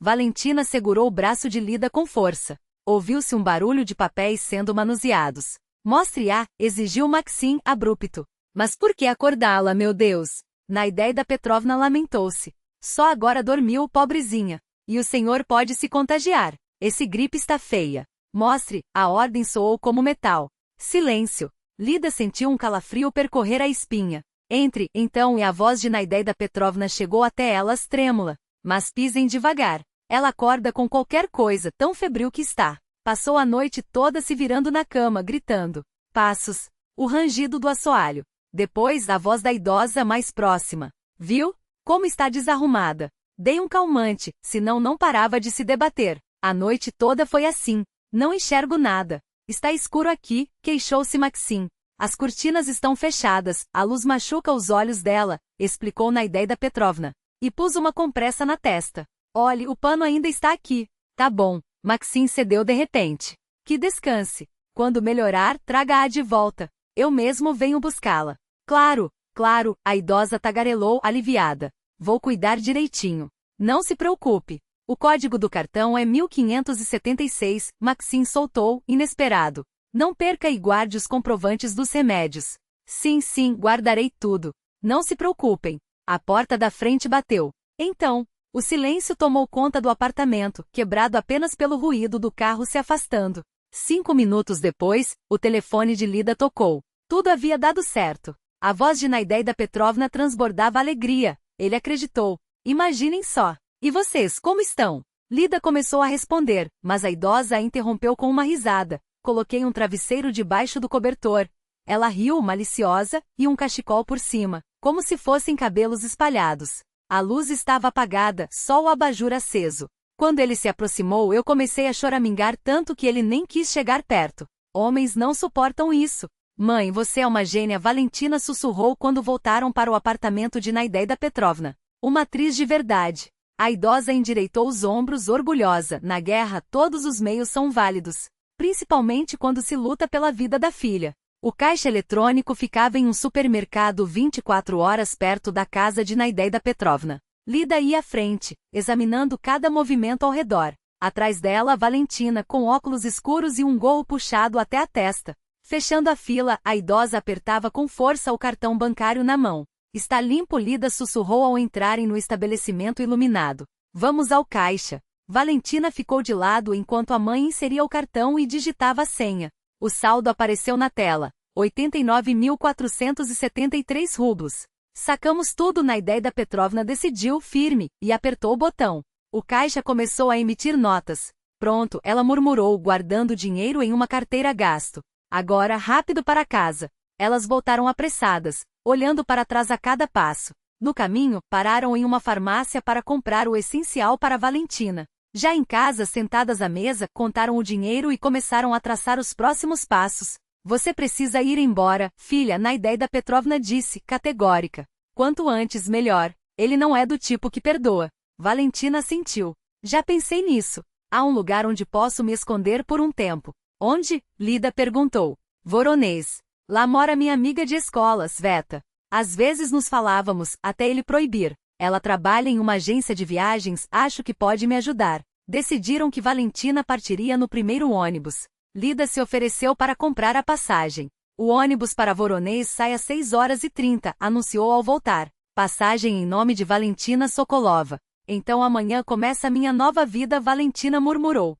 Valentina segurou o braço de Lida com força. Ouviu-se um barulho de papéis sendo manuseados. Mostre-a, exigiu Maxim, abrupto. Mas por que acordá-la, meu Deus? Naidéida Petrovna lamentou-se. Só agora dormiu, pobrezinha. E o senhor pode se contagiar. Esse gripe está feia. Mostre, a ordem soou como metal. Silêncio. Lida sentiu um calafrio percorrer a espinha. Entre, então, e a voz de Naidéida Petrovna chegou até elas trêmula. Mas pisem devagar. Ela acorda com qualquer coisa, tão febril que está. Passou a noite toda se virando na cama, gritando. Passos. O rangido do assoalho. Depois, a voz da idosa mais próxima. Viu? Como está desarrumada. Dei um calmante, senão não parava de se debater. A noite toda foi assim. Não enxergo nada. Está escuro aqui, queixou-se Maxim. As cortinas estão fechadas, a luz machuca os olhos dela, explicou Naidéida Petrovna. E pus uma compressa na testa. Olhe, o pano ainda está aqui. Tá bom. Maxim cedeu de repente. Que descanse. Quando melhorar, traga-a de volta. Eu mesmo venho buscá-la. Claro, claro, a idosa tagarelou, aliviada. Vou cuidar direitinho. Não se preocupe. O código do cartão é 1576, Maxim soltou, inesperado. Não perca e guarde os comprovantes dos remédios. Sim, sim, guardarei tudo. Não se preocupem. A porta da frente bateu. Então, o silêncio tomou conta do apartamento, quebrado apenas pelo ruído do carro se afastando. 5 minutos depois, o telefone de Lida tocou. Tudo havia dado certo. A voz de Naidéida Petrovna transbordava alegria. Ele acreditou. Imaginem só. E vocês, como estão? Lida começou a responder, mas a idosa a interrompeu com uma risada. Coloquei um travesseiro debaixo do cobertor. Ela riu, maliciosa, e um cachecol por cima, como se fossem cabelos espalhados. A luz estava apagada, só o abajur aceso. Quando ele se aproximou, eu comecei a choramingar tanto que ele nem quis chegar perto. Homens não suportam isso. Mãe, você é uma gênia, Valentina sussurrou quando voltaram para o apartamento de Naidéida Petrovna. Uma atriz de verdade. A idosa endireitou os ombros, orgulhosa. Na guerra, todos os meios são válidos. Principalmente quando se luta pela vida da filha. O caixa eletrônico ficava em um supermercado 24 horas perto da casa de Naidéida Petrovna. Lida ia à frente, examinando cada movimento ao redor. Atrás dela, Valentina, com óculos escuros e um gorro puxado até a testa. Fechando a fila, a idosa apertava com força o cartão bancário na mão. Está limpo, Lida sussurrou ao entrarem no estabelecimento iluminado. Vamos ao caixa. Valentina ficou de lado enquanto a mãe inseria o cartão e digitava a senha. O saldo apareceu na tela. 89.473 rublos. Sacamos tudo, Naidéida Petrovna decidiu, firme, e apertou o botão. O caixa começou a emitir notas. Pronto, ela murmurou, guardando o dinheiro em uma carteira gasto. Agora, rápido para casa. Elas voltaram apressadas, olhando para trás a cada passo. No caminho, pararam em uma farmácia para comprar o essencial para Valentina. Já em casa, sentadas à mesa, contaram o dinheiro e começaram a traçar os próximos passos. Você precisa ir embora, filha, Naidéida Petrovna disse, categórica. Quanto antes, melhor. Ele não é do tipo que perdoa. Valentina assentiu. Já pensei nisso. Há um lugar onde posso me esconder por um tempo. Onde? Lida perguntou. Voronezh. Lá mora minha amiga de escola, Sveta. Às vezes nos falávamos, até ele proibir. Ela trabalha em uma agência de viagens, acho que pode me ajudar. Decidiram que Valentina partiria no primeiro ônibus. Lida se ofereceu para comprar a passagem. O ônibus para Voronezh sai às 6h30, anunciou ao voltar. Passagem em nome de Valentina Sokolova. Então amanhã começa a minha nova vida, Valentina murmurou.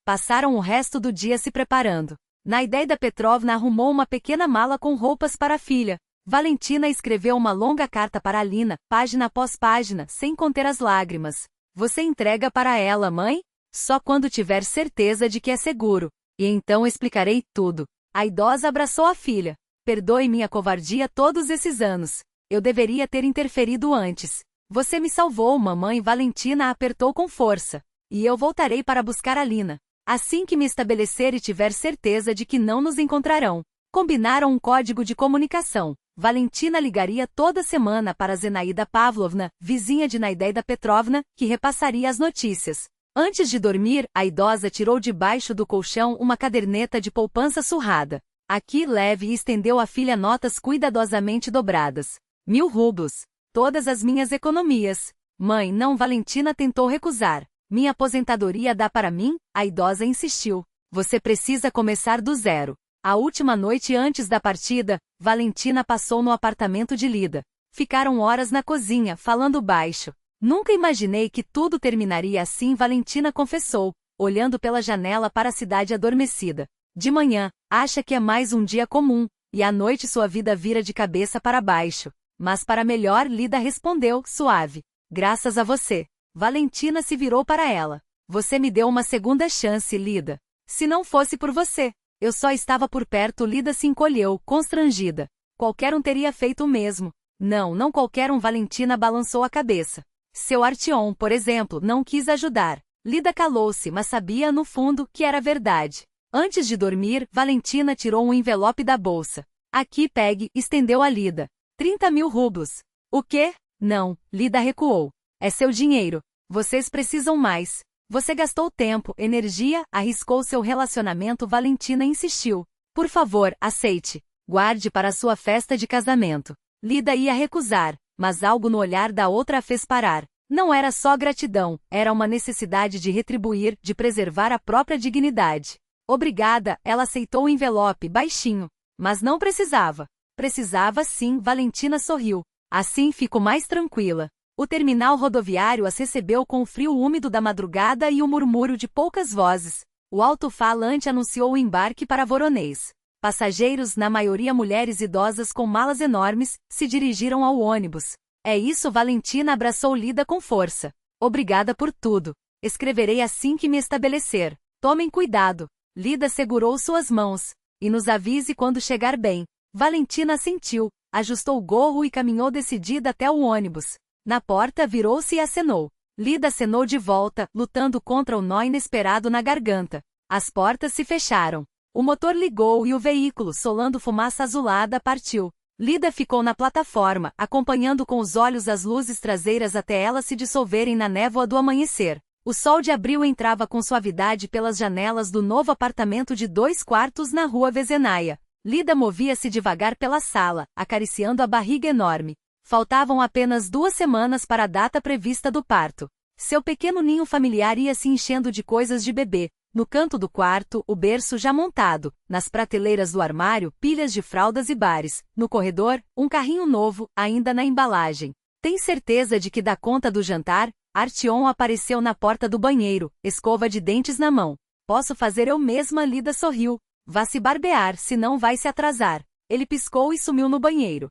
Passaram o resto do dia se preparando. Naidéida Petrovna arrumou uma pequena mala com roupas para a filha. Valentina escreveu uma longa carta para Alina, página após página, sem conter as lágrimas. Você entrega para ela, mãe? Só quando tiver certeza de que é seguro. E então explicarei tudo. A idosa abraçou a filha. Perdoe minha covardia todos esses anos. Eu deveria ter interferido antes. Você me salvou, mamãe. Valentina a apertou com força. E eu voltarei para buscar Alina. Assim que me estabelecer e tiver certeza de que não nos encontrarão. Combinaram um código de comunicação. Valentina ligaria toda semana para Zenaida Pavlovna, vizinha de Naidéida Petrovna, que repassaria as notícias. Antes de dormir, a idosa tirou debaixo do colchão uma caderneta de poupança surrada. Aqui leve e estendeu à filha notas cuidadosamente dobradas. 1000 rublos. Todas as minhas economias. Mãe, não. Valentina tentou recusar. Minha aposentadoria dá para mim? A idosa insistiu. Você precisa começar do zero. A última noite antes da partida, Valentina passou no apartamento de Lida. Ficaram horas na cozinha, falando baixo. Nunca imaginei que tudo terminaria assim, Valentina confessou, olhando pela janela para a cidade adormecida. De manhã, acha que é mais um dia comum, e à noite sua vida vira de cabeça para baixo. Mas para melhor, Lida respondeu, suave. Graças a você. Valentina se virou para ela. Você me deu uma segunda chance, Lida. Se não fosse por você. Eu só estava por perto. Lida se encolheu, constrangida. Qualquer um teria feito o mesmo. Não, não qualquer um. Valentina balançou a cabeça. Seu Artyom, por exemplo, não quis ajudar. Lida calou-se, mas sabia no fundo que era verdade. Antes de dormir, Valentina tirou um envelope da bolsa. Aqui pegue, estendeu a Lida. 30.000 rublos. O quê? Não, Lida recuou. É seu dinheiro. Vocês precisam mais. Você gastou tempo, energia, arriscou seu relacionamento. Valentina insistiu. Por favor, aceite. Guarde para sua festa de casamento. Lida ia recusar, mas algo no olhar da outra a fez parar. Não era só gratidão, era uma necessidade de retribuir, de preservar a própria dignidade. Obrigada, ela aceitou o envelope, baixinho. Mas não precisava. Precisava sim, Valentina sorriu. Assim fico mais tranquila. O terminal rodoviário as recebeu com o frio úmido da madrugada e o murmúrio de poucas vozes. O alto-falante anunciou o embarque para Voronezh. Passageiros, na maioria mulheres idosas com malas enormes, se dirigiram ao ônibus. É isso, Valentina abraçou Lida com força. Obrigada por tudo. Escreverei assim que me estabelecer. Tomem cuidado. Lida segurou suas mãos. E nos avise quando chegar bem. Valentina assentiu, ajustou o gorro e caminhou decidida até o ônibus. Na porta virou-se e acenou. Lida acenou de volta, lutando contra o nó inesperado na garganta. As portas se fecharam. O motor ligou e o veículo, solando fumaça azulada, partiu. Lida ficou na plataforma, acompanhando com os olhos as luzes traseiras até elas se dissolverem na névoa do amanhecer. O sol de abril entrava com suavidade pelas janelas do novo apartamento de 2 quartos na rua Vezenaia. Lida movia-se devagar pela sala, acariciando a barriga enorme. Faltavam apenas 2 semanas para a data prevista do parto. Seu pequeno ninho familiar ia se enchendo de coisas de bebê. No canto do quarto, o berço já montado. Nas prateleiras do armário, pilhas de fraldas e bares. No corredor, um carrinho novo, ainda na embalagem. Tem certeza de que dá conta do jantar? Artyom apareceu na porta do banheiro, escova de dentes na mão. Posso fazer eu mesma, Lida sorriu. Vá se barbear, senão vai se atrasar. Ele piscou e sumiu no banheiro.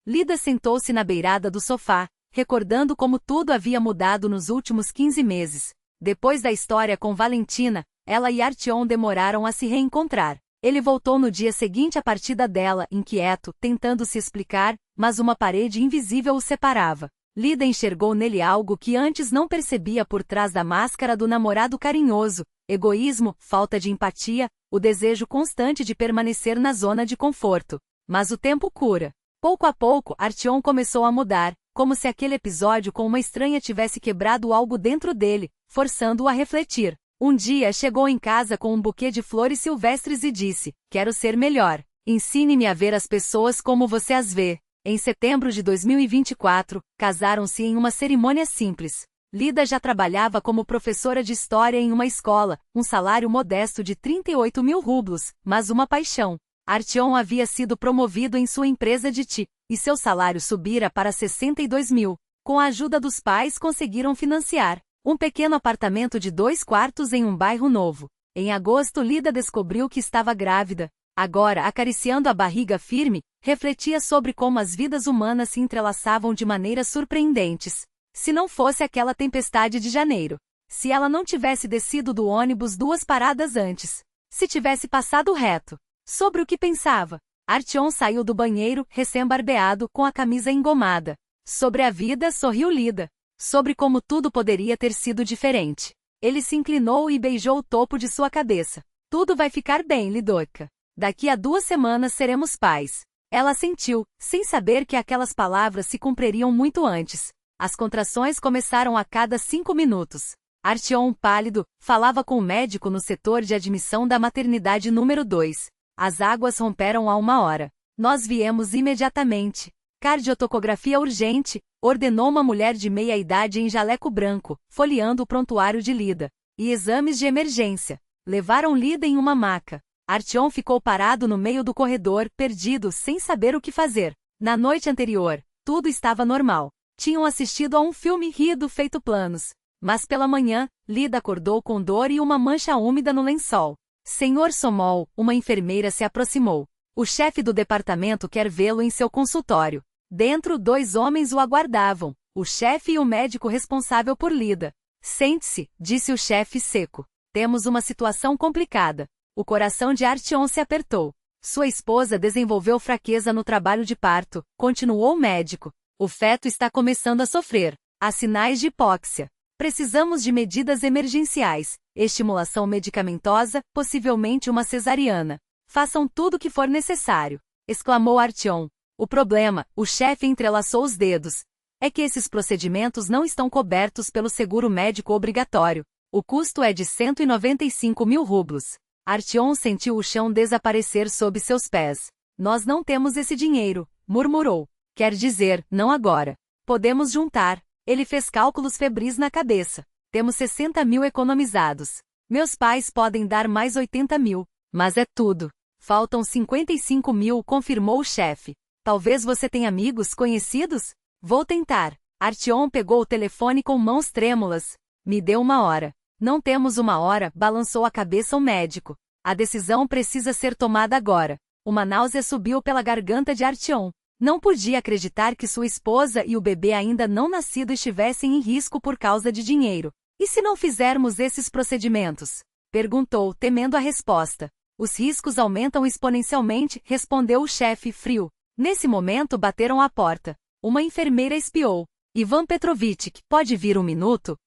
Lida sentou-se na beirada do sofá, recordando como tudo havia mudado nos últimos 15 meses. Depois da história com Valentina, ela e Artyom demoraram a se reencontrar. Ele voltou no dia seguinte à partida dela, inquieto, tentando se explicar, mas uma parede invisível o separava. Lida enxergou nele algo que antes não percebia por trás da máscara do namorado carinhoso: egoísmo, falta de empatia, o desejo constante de permanecer na zona de conforto. Mas o tempo cura. Pouco a pouco, Artyom começou a mudar, como se aquele episódio com uma estranha tivesse quebrado algo dentro dele, forçando-o a refletir. Um dia chegou em casa com um buquê de flores silvestres e disse: "Quero ser melhor. Ensine-me a ver as pessoas como você as vê." Em setembro de 2024, casaram-se em uma cerimônia simples. Lida já trabalhava como professora de história em uma escola, um salário modesto de 38 mil rublos, mas uma paixão. Artyom havia sido promovido em sua empresa de TI, e seu salário subira para 62 mil. Com a ajuda dos pais conseguiram financiar um pequeno apartamento de 2 quartos em um bairro novo. Em agosto, Lida descobriu que estava grávida. Agora, acariciando a barriga firme, refletia sobre como as vidas humanas se entrelaçavam de maneiras surpreendentes. Se não fosse aquela tempestade de janeiro. Se ela não tivesse descido do ônibus 2 paradas antes. Se tivesse passado reto. Sobre o que pensava. Artyom saiu do banheiro, recém-barbeado, com a camisa engomada. Sobre a vida, sorriu Lida. Sobre como tudo poderia ter sido diferente. Ele se inclinou e beijou o topo de sua cabeça. Tudo vai ficar bem, Lidoka. Daqui a 2 semanas seremos pais. Ela sentiu, sem saber que aquelas palavras se cumpririam muito antes. As contrações começaram a cada 5 minutos. Artyom, pálido, falava com o médico no setor de admissão da maternidade número 2. As águas romperam há 1 hora. Nós viemos imediatamente. Cardiotocografia urgente, ordenou uma mulher de meia-idade em jaleco branco, folheando o prontuário de Lida. E exames de emergência. Levaram Lida em uma maca. Artyom ficou parado no meio do corredor, perdido, sem saber o que fazer. Na noite anterior, tudo estava normal. Tinham assistido a um filme rido feito planos. Mas pela manhã, Lida acordou com dor e uma mancha úmida no lençol. Senhor Somol, uma enfermeira se aproximou. O chefe do departamento quer vê-lo em seu consultório. Dentro, 2 homens o aguardavam, o chefe e o médico responsável por Lida. Sente-se, disse o chefe seco. Temos uma situação complicada. O coração de Artyom se apertou. Sua esposa desenvolveu fraqueza no trabalho de parto, continuou o médico. O feto está começando a sofrer. Há sinais de hipóxia. Precisamos de medidas emergenciais, estimulação medicamentosa, possivelmente uma cesariana. Façam tudo o que for necessário, exclamou Artyom. O problema, o chefe entrelaçou os dedos, é que esses procedimentos não estão cobertos pelo seguro médico obrigatório. O custo é de 195 mil rublos. Artyom sentiu o chão desaparecer sob seus pés. Nós não temos esse dinheiro, murmurou. Quer dizer, não agora. Podemos juntar. Ele fez cálculos febris na cabeça. Temos 60 mil economizados. Meus pais podem dar mais 80 mil. Mas é tudo. Faltam 55 mil, confirmou o chefe. Talvez você tenha amigos conhecidos? Vou tentar. Artyom pegou o telefone com mãos trêmulas. Me dê 1 hora. Não temos 1 hora, balançou a cabeça o médico. A decisão precisa ser tomada agora. Uma náusea subiu pela garganta de Artyom. Não podia acreditar que sua esposa e o bebê ainda não nascido estivessem em risco por causa de dinheiro. E se não fizermos esses procedimentos? Perguntou, temendo a resposta. Os riscos aumentam exponencialmente, respondeu o chefe, frio. Nesse momento bateram à porta. Uma enfermeira espiou. Ivan Petrovich, pode vir 1 minuto?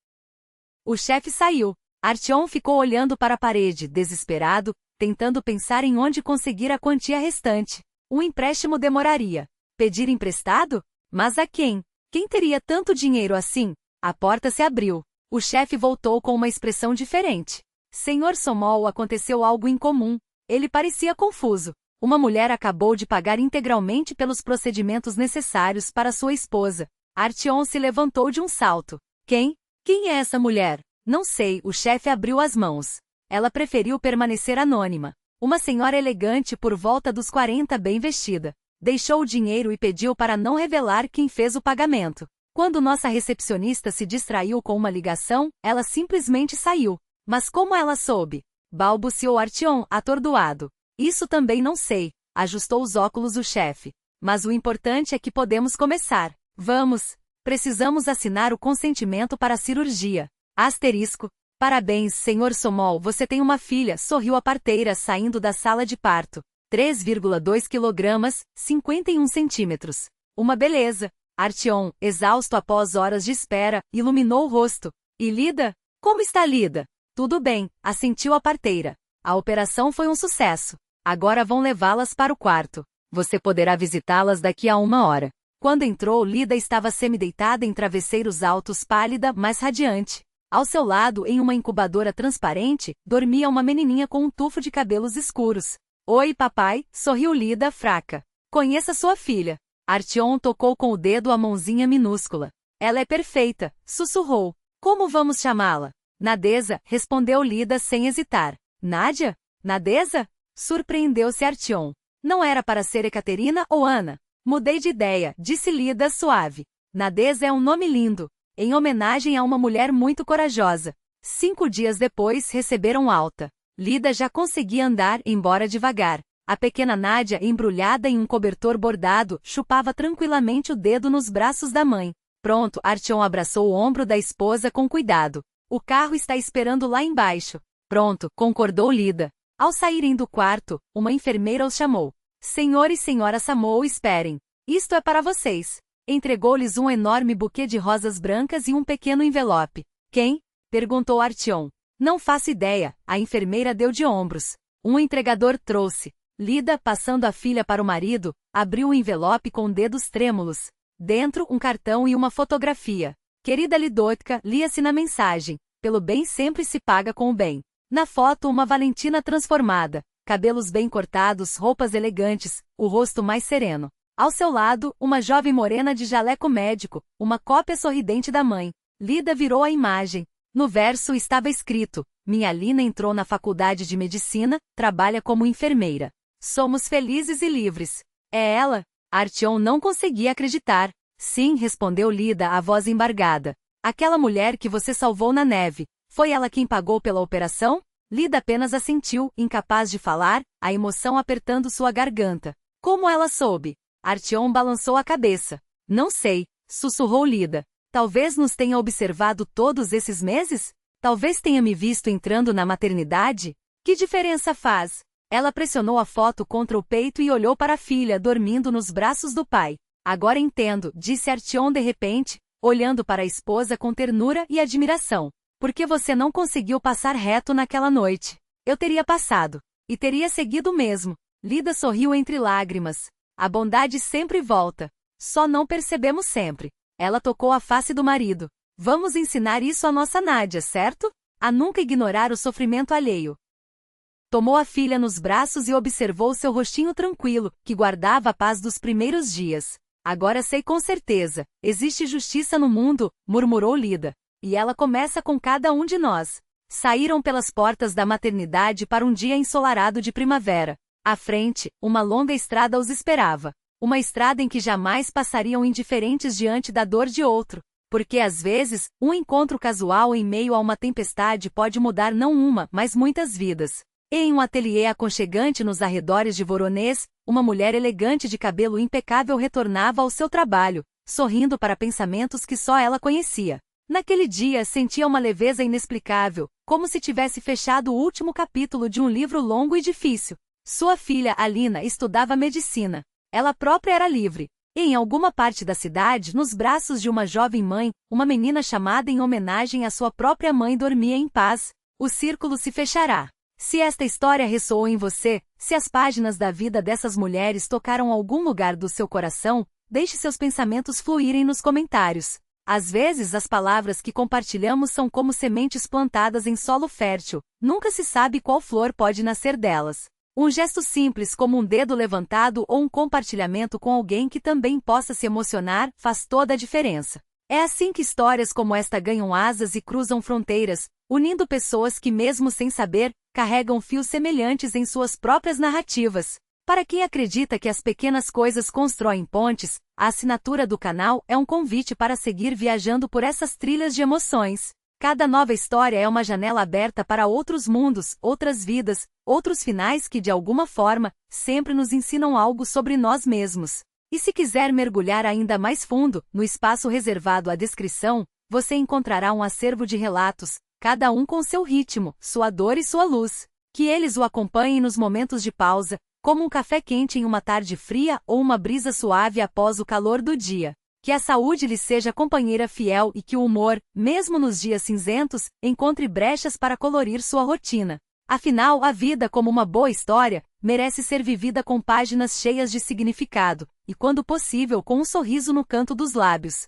O chefe saiu. Artyom ficou olhando para a parede, desesperado, tentando pensar em onde conseguir a quantia restante. Um empréstimo demoraria. Pedir emprestado? Mas a quem? Quem teria tanto dinheiro assim? A porta se abriu. O chefe voltou com uma expressão diferente. Senhor Somol, aconteceu algo incomum. Ele parecia confuso. Uma mulher acabou de pagar integralmente pelos procedimentos necessários para sua esposa. Artyom se levantou de um salto. Quem? Quem é essa mulher? Não sei, o chefe abriu as mãos. Ela preferiu permanecer anônima. Uma senhora elegante por volta dos 40, bem vestida. Deixou o dinheiro e pediu para não revelar quem fez o pagamento. Quando nossa recepcionista se distraiu com uma ligação, ela simplesmente saiu. Mas como ela soube? Balbuciou Artyom, atordoado. Isso também não sei. Ajustou os óculos o chefe. Mas o importante é que podemos começar. Vamos. Precisamos assinar o consentimento para a cirurgia. Asterisco. Parabéns, senhor Somol, você tem uma filha, sorriu a parteira saindo da sala de parto. 3,2 kg, 51 centímetros. Uma beleza. Artyom, exausto após horas de espera, iluminou o rosto. E Lida? Como está Lida? Tudo bem, assentiu a parteira. A operação foi um sucesso. Agora vão levá-las para o quarto. Você poderá visitá-las daqui a 1 hora. Quando entrou, Lida estava semideitada em travesseiros altos, pálida, mas radiante. Ao seu lado, em uma incubadora transparente, dormia uma menininha com um tufo de cabelos escuros. Oi, papai, sorriu Lida, fraca. Conheça sua filha. Artyom tocou com o dedo a mãozinha minúscula. Ela é perfeita, sussurrou. Como vamos chamá-la? Nadeza, respondeu Lida sem hesitar. Nádia? Nadeza? Surpreendeu-se Artyom. Não era para ser Ekaterina ou Ana. Mudei de ideia, disse Lida suave. Nadeza é um nome lindo, em homenagem a uma mulher muito corajosa. 5 dias depois receberam alta. Lida já conseguia andar, embora devagar. A pequena Nádia, embrulhada em um cobertor bordado, chupava tranquilamente o dedo nos braços da mãe. Pronto, Artyom abraçou o ombro da esposa com cuidado. O carro está esperando lá embaixo. Pronto, concordou Lida. Ao saírem do quarto, uma enfermeira os chamou. Senhor e senhora Samou, esperem. Isto é para vocês. Entregou-lhes um enorme buquê de rosas brancas e um pequeno envelope. Quem? Perguntou Artyom. Não faço ideia, a enfermeira deu de ombros. Um entregador trouxe. Lida, passando a filha para o marido, abriu o envelope com dedos trêmulos. Dentro, um cartão e uma fotografia. Querida Lidotka, lia-se na mensagem. Pelo bem sempre se paga com o bem. Na foto, uma Valentina transformada. Cabelos bem cortados, roupas elegantes, o rosto mais sereno. Ao seu lado, uma jovem morena de jaleco médico, uma cópia sorridente da mãe. Lida virou a imagem. No verso estava escrito: minha Lina entrou na faculdade de medicina, trabalha como enfermeira. Somos felizes e livres. É ela? Artyom não conseguia acreditar. Sim, respondeu Lida, a voz embargada. Aquela mulher que você salvou na neve. Foi ela quem pagou pela operação? Lida apenas assentiu, incapaz de falar, a emoção apertando sua garganta. Como ela soube? Artyom balançou a cabeça. Não sei, sussurrou Lida. Talvez nos tenha observado todos esses meses? Talvez tenha me visto entrando na maternidade? Que diferença faz? Ela pressionou a foto contra o peito e olhou para a filha dormindo nos braços do pai. Agora entendo, disse Artyom de repente, olhando para a esposa com ternura e admiração. Por que você não conseguiu passar reto naquela noite? Eu teria passado. E teria seguido mesmo. Lida sorriu entre lágrimas. A bondade sempre volta. Só não percebemos sempre. Ela tocou a face do marido. Vamos ensinar isso à nossa Nádia, certo? A nunca ignorar o sofrimento alheio. Tomou a filha nos braços e observou seu rostinho tranquilo, que guardava a paz dos primeiros dias. Agora sei com certeza. Existe justiça no mundo, murmurou Lida. E ela começa com cada um de nós. Saíram pelas portas da maternidade para um dia ensolarado de primavera. À frente, uma longa estrada os esperava. Uma estrada em que jamais passariam indiferentes diante da dor de outro. Porque às vezes, um encontro casual em meio a uma tempestade pode mudar não uma, mas muitas vidas. Em um ateliê aconchegante nos arredores de Voronezh, uma mulher elegante de cabelo impecável retornava ao seu trabalho, sorrindo para pensamentos que só ela conhecia. Naquele dia sentia uma leveza inexplicável, como se tivesse fechado o último capítulo de um livro longo e difícil. Sua filha, Alina, estudava medicina. Ela própria era livre. E em alguma parte da cidade, nos braços de uma jovem mãe, uma menina chamada em homenagem à sua própria mãe dormia em paz. O círculo se fechará. Se esta história ressoou em você, se as páginas da vida dessas mulheres tocaram algum lugar do seu coração, deixe seus pensamentos fluírem nos comentários. Às vezes as palavras que compartilhamos são como sementes plantadas em solo fértil, nunca se sabe qual flor pode nascer delas. Um gesto simples como um dedo levantado ou um compartilhamento com alguém que também possa se emocionar faz toda a diferença. É assim que histórias como esta ganham asas e cruzam fronteiras, unindo pessoas que mesmo sem saber, carregam fios semelhantes em suas próprias narrativas. Para quem acredita que as pequenas coisas constroem pontes, a assinatura do canal é um convite para seguir viajando por essas trilhas de emoções. Cada nova história é uma janela aberta para outros mundos, outras vidas, outros finais que de alguma forma, sempre nos ensinam algo sobre nós mesmos. E se quiser mergulhar ainda mais fundo, no espaço reservado à descrição, você encontrará um acervo de relatos, cada um com seu ritmo, sua dor e sua luz. Que eles o acompanhem nos momentos de pausa, como um café quente em uma tarde fria ou uma brisa suave após o calor do dia. Que a saúde lhe seja companheira fiel e que o humor, mesmo nos dias cinzentos, encontre brechas para colorir sua rotina. Afinal, a vida, como uma boa história, merece ser vivida com páginas cheias de significado, e quando possível com um sorriso no canto dos lábios.